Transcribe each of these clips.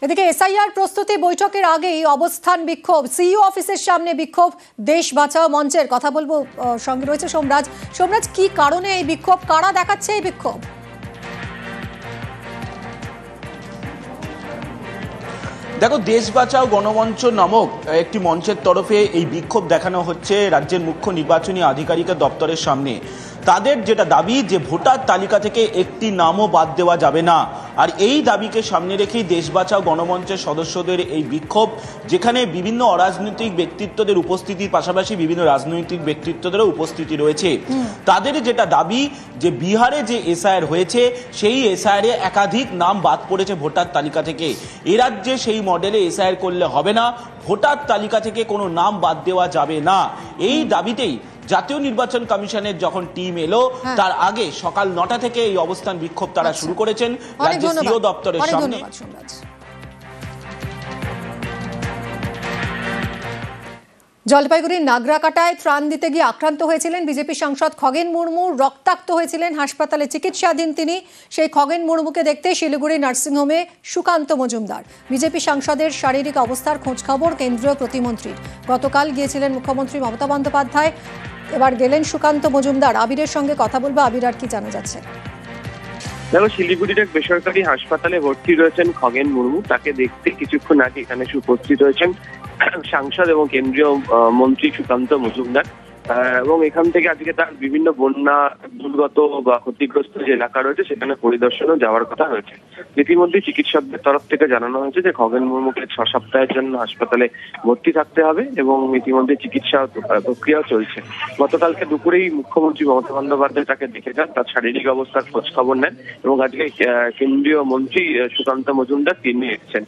এদিকে এসআইআর প্রস্তুতি বৈঠকের আগেই অবস্থান বিক্ষোভ, সিইও অফিসের সামনে বিক্ষোভ দেশ বাঁচাও মঞ্চের। কথা বলবো, সঙ্গে রয়েছে সোমরাজ। সোমরাজ, কি কারণে এই বিক্ষোভ, কারা দেখাচ্ছে এই বিক্ষোভ? দেখো, দেশ বাঁচাও গণমঞ্চ নামক একটি মঞ্চের তরফে এই বিক্ষোভ দেখানো হচ্ছে রাজ্যের মুখ্য নির্বাচনী আধিকারিকের দপ্তরের সামনে। তাদের যেটা দাবি যে ভোটার তালিকা থেকে একটি নামও বাদ দেওয়া যাবে না, আর এই দাবিকে সামনে রেখেই দেশ বাঁচাও গণমঞ্চের সদস্যদের এই বিক্ষোভ, যেখানে বিভিন্ন অরাজনৈতিক ব্যক্তিত্বদের উপস্থিতির পাশাপাশি বিভিন্ন রাজনৈতিক ব্যক্তিত্বদেরও উপস্থিতি রয়েছে। তাদের যেটা দাবি যে বিহারে যে এসআইআর হয়েছে সেই এসআইআরে একাধিক নাম বাদ পড়েছে ভোটার তালিকা থেকে। এ রাজ্যে সেই মডেলে এসআইআর করলে হবে না, ভোটার তালিকা থেকে কোনো নাম বাদ দেওয়া যাবে না। এই দাবিতেই জাতীয় নির্বাচন কমিশনের যখন টিম এলো তার আগে সকাল 9টা থেকে এই অবস্থান বিক্ষোভ তারা শুরু করেছেন রাজ্যের সিইও দপ্তরের সামনে। জলপাইগুড়ির নাগরাকাটায় ত্রাণ দিতে গিয়ে আক্রান্ত হয়েছিলেন বিজেপি সাংসদ খগেন মুর্মু। রক্তাক্ত হয়েছিলেন, হাসপাতালে চিকিৎসাধীন তিনি। সেই খগেন মুর্মুকে দেখতে শিলিগুড়ি নার্সিংহোমে সুকান্ত মজুমদার। বিজেপি সাংসদের শারীরিক অবস্থার খোঁজখবর কেন্দ্রীয় প্রতিমন্ত্রীর। গতকাল গিয়েছিলেন মুখ্যমন্ত্রী মমতা বন্দ্যোপাধ্যায়, এবার গেলেন সুকান্ত মজুমদার। আবিরের সঙ্গে কথা বলবো। আবির, আর কি জানা যাচ্ছে? দেখো, শিলিগুড়ির এক বেসরকারি হাসপাতালে ভর্তি রয়েছেন খগেন মুর্মু। তাকে দেখতে কিছুক্ষণ আগে এখানে উপস্থিত হয়েছেন সাংসদ এবং কেন্দ্রীয় মন্ত্রী সুকান্ত মজুমদার। এবং এখান থেকে আজকে তার বিভিন্ন বন্যা দুর্গত বা ক্ষতিগ্রস্ত যে এলাকা রয়েছে সেখানে পরিদর্শনও যাওয়ার কথা রয়েছে। ইতিমধ্যে চিকিৎসকদের তরফ থেকে জানানো হয়েছে যে খগেন মুর্মুকে 6 সপ্তাহের জন্য হাসপাতালে ভর্তি থাকতে হবে এবং ইতিমধ্যে চিকিৎসা প্রক্রিয়াও চলছে। গতকালকে দুপুরেই মুখ্যমন্ত্রী মমতা বন্দ্যোপাধ্যায় তাকে দেখে যান, তার শারীরিক অবস্থার খোঁজ খবর নেন এবং আজকে কেন্দ্রীয় মন্ত্রী সুকান্ত মজুমদার তিনি এসেছেন।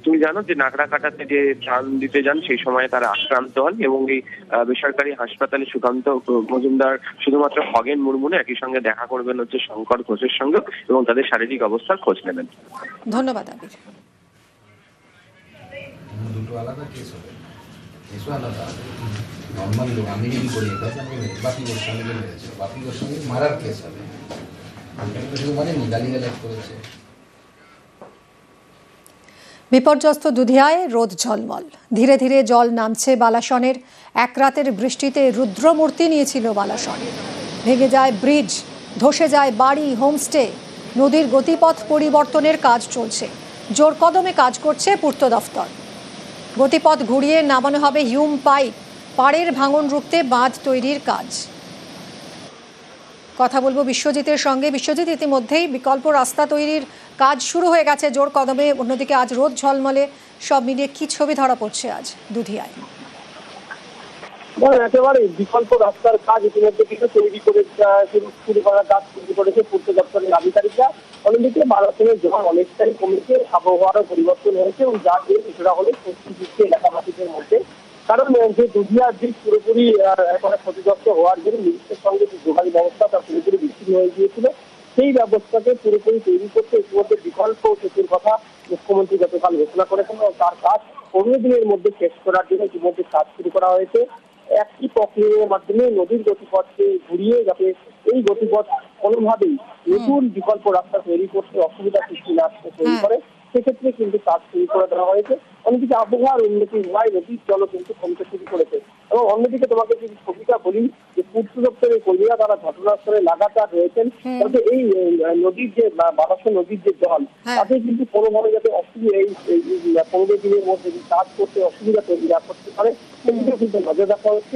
তুমি জানো যে নাগরাকাটাতে যে ত্রাণ দিতে যান সেই সময় তারা আক্রান্ত হন এবং এই বেসরকারি হাসপাতালে সুকান্ত মজুমদার শুধুমাত্র খগেন মুর্মু না, একই সঙ্গে দেখা করবেন হচ্ছে শঙ্কর ঘোষের সঙ্গে এবং তাদের শারীরিক অবস্থার খোঁজ নেবেন। ধন্যবাদ আবির। দুটো আলাদা কেস হবে, কেসও আলাদা। নর্মাল লোক আমি যদি করি বাকি গোস্বামী মেরেছে, বাকি গোস্বামী মারার কেস হবে। শুধু মানে গালিগালাজ করেছে। বিপর্যস্ত দুধিয়ায় রোদ ঝলমল, ধীরে ধীরে জল নামছে বালাসনের। এক রাতের বৃষ্টিতে রুদ্রমূর্তি নিয়েছিল বালাসন। ভেঙে যায় ব্রিজ, ধসে যায় বাড়ি, হোমস্টে। নদীর গতিপথ পরিবর্তনের কাজ চলছে, জোর কদমে কাজ করছে পূর্ত দফতর। গতিপথ ঘুরিয়ে নামানো হবে হিউম পাইপ, পাড়ের ভাঙন রুখতে বাঁধ তৈরির কাজ। কথা বলবো বিশ্বজিতের সঙ্গে। বিশ্বজিৎ, ইতিমধ্যেই বিকল্প রাস্তা তৈরির কাজ শুরু হয়ে গেছে জোর কদমে, অন্যদিকে আজ রোদ ঝলমলে। সব মিলিয়ে কি ছবি ধরা পড়ছে আজ দুধিয়ায়? একেবারে বিকল্প রাস্তার কাজ ইতিমধ্যে কিন্তু শুরু করার কাজ শুরু করেছে পূর্ত দপ্তরের আধিকারিকরা। অন্যদিকে বালাসনের জল অনেকটাই কমেছে, আবহাওয়ারও পরিবর্তন হয়েছে এবং যার জন্য কিছুটা হলে স্বস্তি দিচ্ছে এলাকাবাসীদের মধ্যে। কারণ যে দুধিয়ার দিক পুরোপুরি এখন ক্ষতিগ্রস্ত হওয়ার জন্য মিনিস্টের সঙ্গে যে যোগাযোগ ব্যবস্থা তা পুরোপুরি বিচ্ছিন্ন হয়ে গিয়েছিল, সেই ব্যবস্থাকে পুরোপুরি তৈরি করতে ইতিমধ্যে বিকল্প সেতুর কথা মুখ্যমন্ত্রী গতকাল ঘোষণা করেছেন এবং তার কাজ 15 দিনের মধ্যে শেষ করার জন্য ইতিমধ্যে কাজ শুরু করা হয়েছে। একটি প্রক্রিয়ার মাধ্যমে নদীর গতিপথকে ঘুরিয়ে যাতে এই গতিপথ কোনোভাবেই নতুন বিকল্প রাস্তা তৈরি করতে অসুবিধা সৃষ্টি না তৈরি করে, সেক্ষেত্রে কিন্তু কাজ শুরু করে দেওয়া হয়েছে। অন্যদিকে আবহাওয়ার উন্নতি হওয়ায় নদীর জলও কিন্তু কমতে শুরু করেছে। এবং অন্যদিকে তোমাকে যদি ছবিটা বলি যে পূর্ত দপ্তরের কর্মীরা তারা ঘটনাস্থলে লাগাতার রয়েছেন, যাতে এই নদীর যে বালাসন নদীর যে জল তাতে কিন্তু কোনোভাবে যাতে অসুবিধা এই 15 দিনের মধ্যে কাজ করতে অসুবিধা তৈরি না করতে পারে সেদিকেও কিন্তু নজর রাখা হচ্ছে।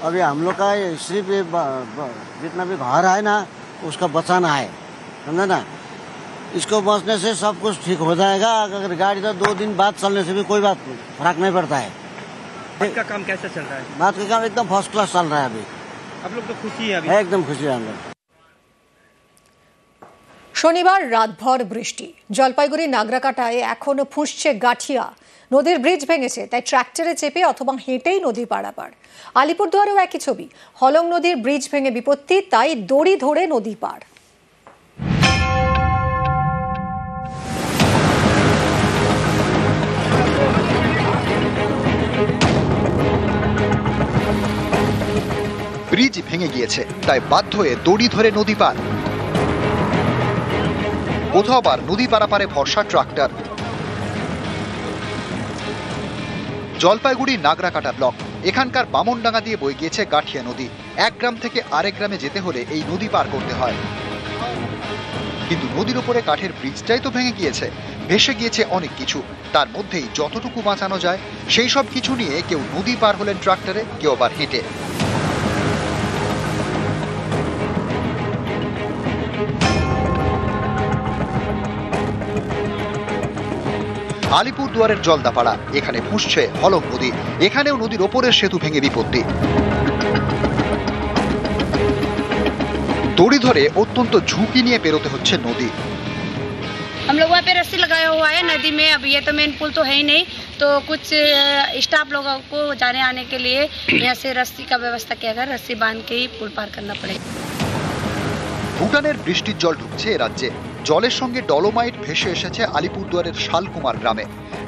अभी हम लोग का सिर्फ जितना भी घर है ना उसका बचाना है, समझे ना। इसको बचने से सब कुछ ठीक हो जाएगा। अगर गाड़ी तो 2 दिन बाद चलने से भी कोई बात फर्क नहीं पड़ता है। बात का काम कैसे चल रहा है? बात का काम एकदम फर्स्ट क्लास चल रहा है अभी। आप लोग तो खुशी है अभी? एकदम खुशी है हम लोग। শনিবার রাতভর বৃষ্টি, জলপাইগুড়ির নাগরাকাটায় এখনো ফুঁসছে গাঠিয়া। নদীর ব্রিজ ভেঙেছে, তাই ট্র্যাক্টরে চেপে অথবা হেঁটেই নদী পারাপার। আলিপুরদুয়ারেও একই ছবি, হলং নদীর ব্রিজ ভেঙে বিপত্তি, তাই দড়ি ধরে নদী পার। ব্রিজ ভেঙে গিয়েছে, তাই বাধ্য হয়ে দড়ি ধরে নদী পার। কোথাও আবার নদী পারাপারে ভরসা ট্রাক্টর। জলপাইগুড়ি নাগরাকাটা ব্লক, এখানকার বামনডাঙ্গা দিয়ে বয়ে গিয়েছে গাঠিয়া নদী। এক গ্রাম থেকে আরেক গ্রামে যেতে হলে এই নদী পার করতে হয়, কিন্তু নদীর উপরে কাঠের ব্রিজটাই তো ভেঙে গিয়েছে, ভেসে গিয়েছে অনেক কিছু। তার মধ্যেই যতটুকু বাঁচানো যায় সেই সব কিছু নিয়ে কেউ নদী পার হলেন ট্রাক্টরে, কেউ আবার হেঁটে। আলিপুরদুয়ারের জলদাপাড়া, এখানে ফুঁসছে হলক নদী। এখানেও নদীর ওপরের সেতু ভেঙে বিপত্তি। দড়ি ধরে অত্যন্ত ঝুঁকি নিয়ে পেরোতে হচ্ছে নদী। हम लोग वहाँ पे रस्सी लगाया हुआ है नदी में। अब ये तो मेन पुल तो है ही नहीं, तो कुछ स्टाफ लोगों को जाने आने के लिए यहाँ से रस्सी का व्यवस्था किया गया। रस्सी बांध के ही पुल पार करना पड़ेगा। ভুটানের বৃষ্টির জল ঢুকছে এ রাজ্যে। জলের সঙ্গে ডলোমাইট ভেসে এসেছে আলিপুরদুয়ারের শালকুমার গ্রামে।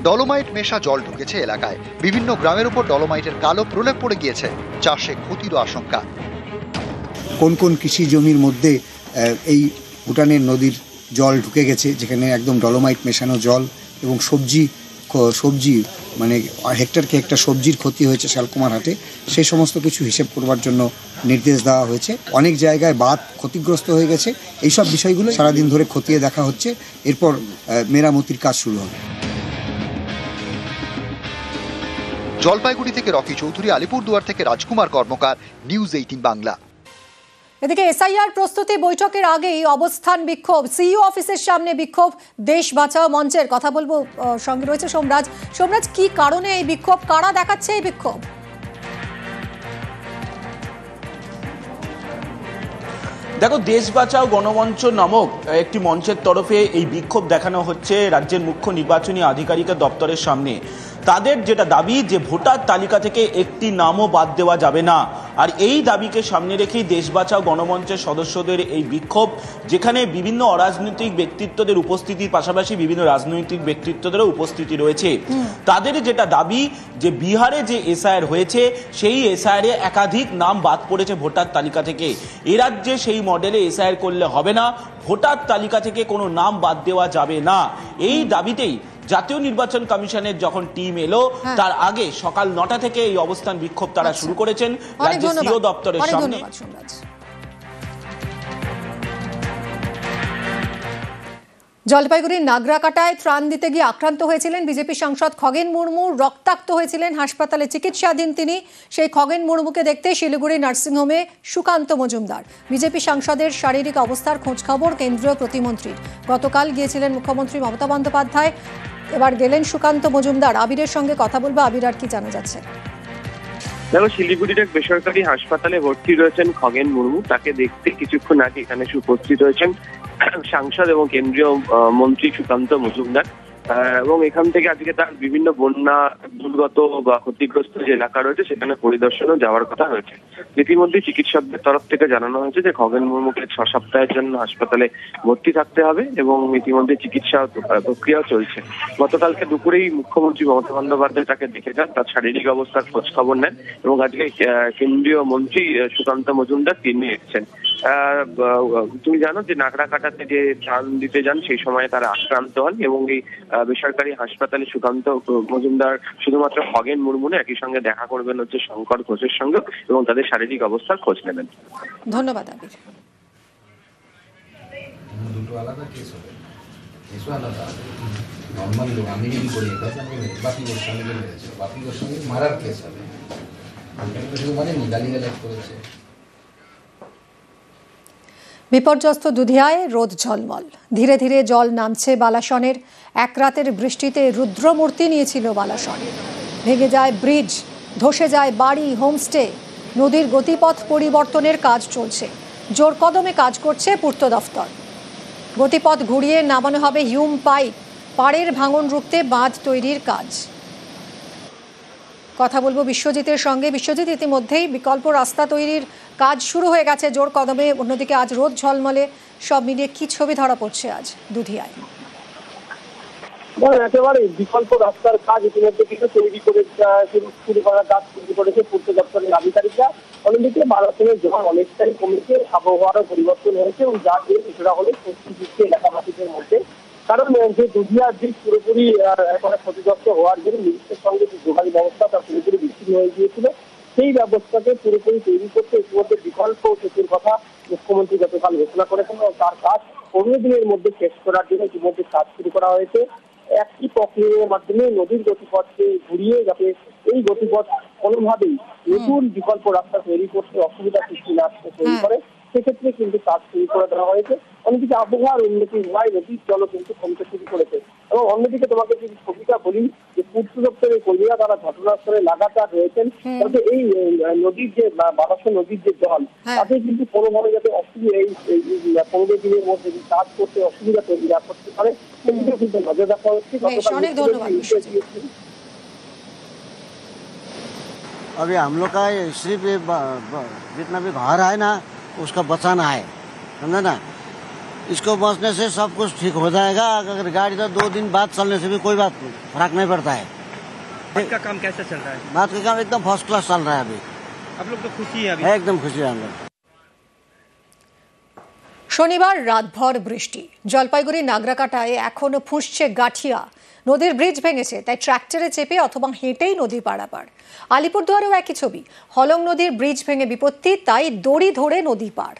ডলোমাইট মেশা জল ঢুকেছে এলাকায়। বিভিন্ন গ্রামের উপর ডলোমাইটের কালো প্রলেপ পড়ে গিয়েছে, চাষে ক্ষতিরও আশঙ্কা। কোন কোন কৃষি জমির মধ্যে এই ভুটানের নদীর জল ঢুকে গেছে, যেখানে একদম ডলোমাইট মেশানো জল, এবং সবজি মানে হেক্টরকে হেক্টর সবজির ক্ষতি হয়েছে শালকুমার হাটে, সেই সমস্ত কিছু হিসেব করবার জন্য নির্দেশ দেওয়া হয়েছে। অনেক জায়গায় বাঁধ ক্ষতিগ্রস্ত হয়ে গেছে। এইসব বিষয়গুলো সারাদিন ধরে খতিয়ে দেখা হচ্ছে, এরপর মেরামতির কাজ শুরু হবে। জলপাইগুড়ি থেকে রকি চৌধুরী, আলিপুরদুয়ার থেকে রাজকুমার কর্মকার, নিউজ 18 বাংলা। এদিকে এসআইআর প্রস্তুতি বৈঠকের আগেই অবস্থান বিক্ষোভ, সিইও অফিসের সামনে বিক্ষোভ দেশ বাঁচাও মঞ্চের। কথা বলবো, সঙ্গে রয়েছে সোমরাজ। সোমরাজ, কি কারণে এই বিক্ষোভ, কারা দেখাচ্ছে এই বিক্ষোভ? দেখো, দেশ বাঁচাও গণমঞ্চ নামক একটি মঞ্চের তরফে এই বিক্ষোভ দেখানো হচ্ছে রাজ্যের মুখ্য নির্বাচনী আধিকারিকের দপ্তরের সামনে। তাদের যেটা দাবি যে ভোটার তালিকা থেকে একটি নামও বাদ দেওয়া যাবে না। আর এই দাবিকে সামনে রেখেই দেশ বাঁচাও গণমঞ্চের সদস্যদের এই বিক্ষোভ, যেখানে বিভিন্ন অরাজনৈতিক ব্যক্তিত্বদের উপস্থিতির পাশাপাশি বিভিন্ন রাজনৈতিক ব্যক্তিত্বদেরও উপস্থিতি রয়েছে। তাদের যেটা দাবি যে বিহারে যে এসআইআর হয়েছে, সেই এসআইআরে একাধিক নাম বাদ পড়েছে ভোটার তালিকা থেকে। এ রাজ্যে সেই মডেলে এসআইআর করলে হবে না, ভোটার তালিকা থেকে কোনো নাম বাদ দেওয়া যাবে না। এই দাবিতেই জাতীয় নির্বাচন কমিশনের যখন টিম এলো, তার আগে সকাল 9টা থেকে এই অবস্থান বিক্ষোভ তারা শুরু করেছেন রাজ্যের সিইও দপ্তরের সামনে। জলপাইগুড়ির নাগরাকাটায় ত্রাণ দিতে গিয়ে আক্রান্ত হয়েছিলেন বিজেপি সাংসদ খগেন মুর্মু। রক্তাক্ত হয়েছিলেন, হাসপাতালে চিকিৎসাধীন তিনি। সেই খগেন মুর্মুকে দেখতে শিলিগুড়ি নার্সিংহোমে সুকান্ত মজুমদার। বিজেপি সাংসদের শারীরিক অবস্থার খোঁজখবর কেন্দ্রীয় প্রতিমন্ত্রীর। গতকাল গিয়েছিলেন মুখ্যমন্ত্রী মমতা বন্দ্যোপাধ্যায়, এবার গেলেন সুকান্ত মজুমদার। আবিরের সঙ্গে কথা বলবো। আবির, আর কি জানা যাচ্ছে? দেখো, শিলিগুড়ির এক বেসরকারি হাসপাতালে ভর্তি রয়েছেন খগেন মুর্মু। তাকে দেখতে কিছুক্ষণ আগে এখানে উপস্থিত হয়েছেন সাংসদ এবং কেন্দ্রীয় মন্ত্রী সুকান্ত মজুমদার। এবং এখান থেকে আজকে তার বিভিন্ন বন্যা দুর্গত বা ক্ষতিগ্রস্ত যে এলাকা রয়েছে সেখানে পরিদর্শনও যাওয়ার কথা হয়েছে। ইতিমধ্যে চিকিৎসকদের তরফ থেকে জানানো হয়েছে যে খগেন মুর্মুকে 6 সপ্তাহের জন্য হাসপাতালে ভর্তি থাকতে হবে এবং ইতিমধ্যে চিকিৎসা প্রক্রিয়াও চলছে। গতকালকে দুপুরেই মুখ্যমন্ত্রী মমতা বন্দ্যোপাধ্যায় তাকে দেখে যান, তার শারীরিক অবস্থার খোঁজ খবর নেন এবং আজকে কেন্দ্রীয় মন্ত্রী সুকান্ত মজুমদার তিনি এসেছেন। তুমি জানো যে নাগরাকাটাতে যে ত্রাণ দিতে যান সেই সময় তারা আক্রান্ত হন এবং এই বেসরকারি হাসপাতালে সুকান্ত মজুমদার শুধুমাত্র খগেন মুর্মু না, একই সঙ্গে দেখা করবেন হচ্ছে শঙ্কর ঘোষের সঙ্গে এবং তাদের শারীরিক অবস্থার খোঁজ নেবেন। ধন্যবাদ আবির। দুটো আলাদা কেস হবে, কেসও আলাদা। নর্মাল লোক, আমি যদি করি বাকি গোস্বামী মেরেছে, বাকি গোস্বামী মারার কেস হবে। ওইখানে তো শুধু মানে গালিগালাজ করেছে। বিপর্যস্ত দুধিয়ায় রোদ ঝলমল, ধীরে ধীরে জল নামছে বালাসনের। এক রাতের বৃষ্টিতে রুদ্রমূর্তি নিয়েছিল বালাসন। ভেঙে যায় ব্রিজ, ধসে যায় বাড়ি, হোমস্টে। নদীর গতিপথ পরিবর্তনের কাজ চলছে, জোর কদমে কাজ করছে পূর্ত দফতর। গতিপথ ঘুরিয়ে নামানো হবে হিউম পাইপ, পাড়ের ভাঙন রুখতে বাঁধ তৈরির কাজ। কথা বলবো বিশ্বজিতের সঙ্গে। বিশ্বজিৎ, ইতিমধ্যেই বিকল্প রাস্তা তৈরির কাজ শুরু হয়ে গেছে জোর কদমে, অন্যদিকে আজ রোদ ঝলমলে, সব মিলিয়ে কি ছবি ধরা পড়ছে আজ দুধিয়ায়? একেবারে বিকল্প রাস্তার কাজ ইতিমধ্যে কিন্তু তৈরি করে শুরু করার কাজ শুরু করেছে পূর্ত দপ্তরের আধিকারিকরা। অন্যদিকে বালাসনের জল অনেকটাই কমেছে, আবহাওয়ারও পরিবর্তন হয়েছে এবং যার জন্য কিছুটা হলে স্বস্তি দিচ্ছে এলাকাবাসীদের মধ্যে। কারণ যে দুধিয়ার দিক পুরোপুরি একেবারে ক্ষতিগ্রস্ত হওয়ার জন্য মিনিস্টের সঙ্গে যে যোগাযোগ ব্যবস্থা তা পুরোপুরি বিচ্ছিন্ন হয়ে গিয়েছিল, সেই ব্যবস্থাকে পুরোপুরি তৈরি করতে ইতিমধ্যে বিকল্প সেতুর কথা মুখ্যমন্ত্রী গতকাল ঘোষণা করেছেন এবং তার কাজ 15 দিনের মধ্যে শেষ করার জন্য ইতিমধ্যে কাজ শুরু করা হয়েছে। একই প্রক্রিয়ার মাধ্যমে নদীর গতিপথকে ঘুরিয়ে যাতে এই গতিপথ কোনোভাবেই নতুন বিকল্প রাস্তা তৈরি করতে অসুবিধা সৃষ্টি না তৈরি করে, সেক্ষেত্রে কিন্তু কাজ শুরু করে দেওয়া হয়েছে। অন্যদিকে আবহাওয়ার উন্নতি হওয়ায় নদীর জলও কিন্তু কমতে শুরু করেছে। এবং অন্যদিকে তোমাকে যদি ছবিটা বলি যে পূর্ত দপ্তরের কর্মীরা তারা ঘটনাস্থলে লাগাতার রয়েছেন, যাতে এই নদীর যে বালাসন নদীর যে জল তাতে কিন্তু কোনোভাবে যাতে অসুবিধা এই 15 দিনের মধ্যে কাজ করতে অসুবিধা তৈরি না করতে পারে সেদিকে কিন্তু নজর রাখা হচ্ছে। अभी हम लोग का सिर्फ जितना भी घर है ना उसका बचाना है, समझे ना। इसको बचने से सब कुछ ठीक हो जाएगा। अगर गाड़ी तो 2 दिन बाद चलने से भी कोई बात फर्क नहीं पड़ता है। बात का काम कैसा चल रहा है? बात का काम एकदम फर्स्ट क्लास चल रहा है अभी। आप लोग तो खुशी है अभी? एकदम खुशी है हम लोग। শনিবার রাতভর বৃষ্টি, জলপাইগুড়ি নাগরাকাটায় এখনো ফুঁসছে গাঠিয়া। নদীর ব্রিজ ভেঙেছে, তাই ট্রাক্টরে চেপে অথবা হেঁটেই নদী পারাপার। আলিপুরদুয়ারেও একই ছবি, হলং নদীর ব্রিজ ভেঙে বিপত্তি, তাই দড়ি ধরে নদী পার।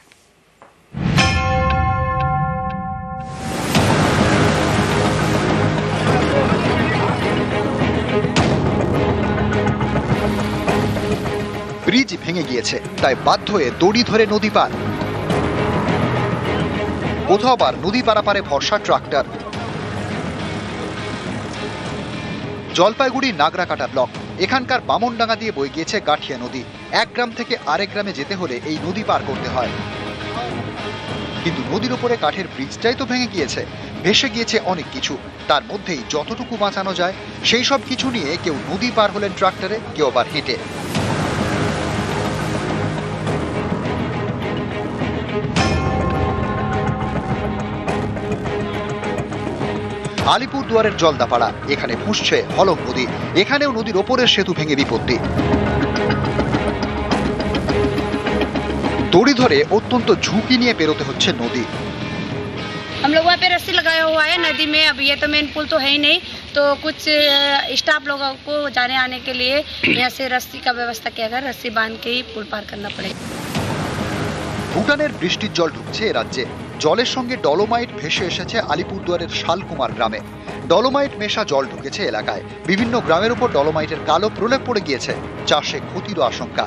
ব্রিজ ভেঙে গিয়েছে, তাই বাধ্য হয়ে দড়ি ধরে নদী পার। কোথাও আবার নদী পারাপারে ভরসা ট্রাক্টর। জলপাইগুড়ি নাগরাকাটা ব্লক, এখানকার বামনডাঙ্গা দিয়ে বয়ে গিয়েছে গাঠিয়া নদী। এক গ্রাম থেকে আরেক গ্রামে যেতে হলে এই নদী পার করতে হয়। কিন্তু নদীর উপরে কাঠের ব্রিজটাই তো ভেঙে গিয়েছে, ভেসে গিয়েছে অনেক কিছু। তার মধ্যেই যতটুকু বাঁচানো যায় সেই সব কিছু নিয়ে কেউ নদী পার হলেন ট্রাক্টরে, কেউ আবার হেঁটে। আলিপুরদুয়ারের জলদাপাড়া, এখানে ফুঁসছে হলং নদী। এখানেও নদীর ওপরের সেতু ভেঙে বিপত্তি। দড়ি ধরে অত্যন্ত ঝুঁকি নিয়ে পেরোতে হচ্ছে নদী। हम लोग वहाँ पे रस्सी लगाया हुआ है नदी में। अब ये तो मेन पुल तो है ही नहीं, तो कुछ स्टाफ लोगों को जाने आने के लिए यहाँ से रस्सी का व्यवस्था किया गया। रस्सी बांध के ही पुल पार करना पड़ेगा। ভুটানের বৃষ্টির জল ঢুকছে এ রাজ্যে। জলের সঙ্গে ডলোমাইট ভেসে এসেছে আলিপুরদুয়ারের শালকুমার গ্রামে। ডলোমাইট মেশা জল ঢুকেছে এলাকায়। বিভিন্ন গ্রামের উপর ডলোমাইটের কালো প্রলেপ পড়ে গিয়েছে, চাষে ক্ষতিরও আশঙ্কা।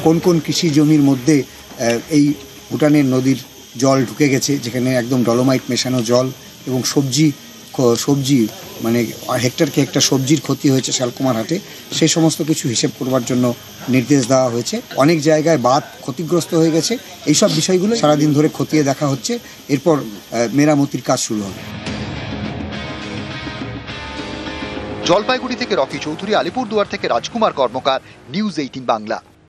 কোন কোন কৃষি জমির মধ্যে এই ভুটানের নদীর জল ঢুকে গেছে, যেখানে একদম ডলোমাইট মেশানো জল এবং সবজি মানে হেক্টরকে হেক্টর সবজির ক্ষতি হয়েছে শালকুমার হাটে, সেই সমস্ত কিছু হিসেব করবার জন্য নির্দেশ দেওয়া হয়েছে। অনেক জায়গায় বাঁধ ক্ষতিগ্রস্ত হয়ে গেছে। এইসব বিষয়গুলো সারাদিন ধরে খতিয়ে দেখা হচ্ছে, এরপর মেরামতির কাজ শুরু হবে। জলপাইগুড়ি থেকে রকি চৌধুরী, আলিপুরদুয়ার থেকে রাজকুমার কর্মকার, নিউজ 18 বাংলা।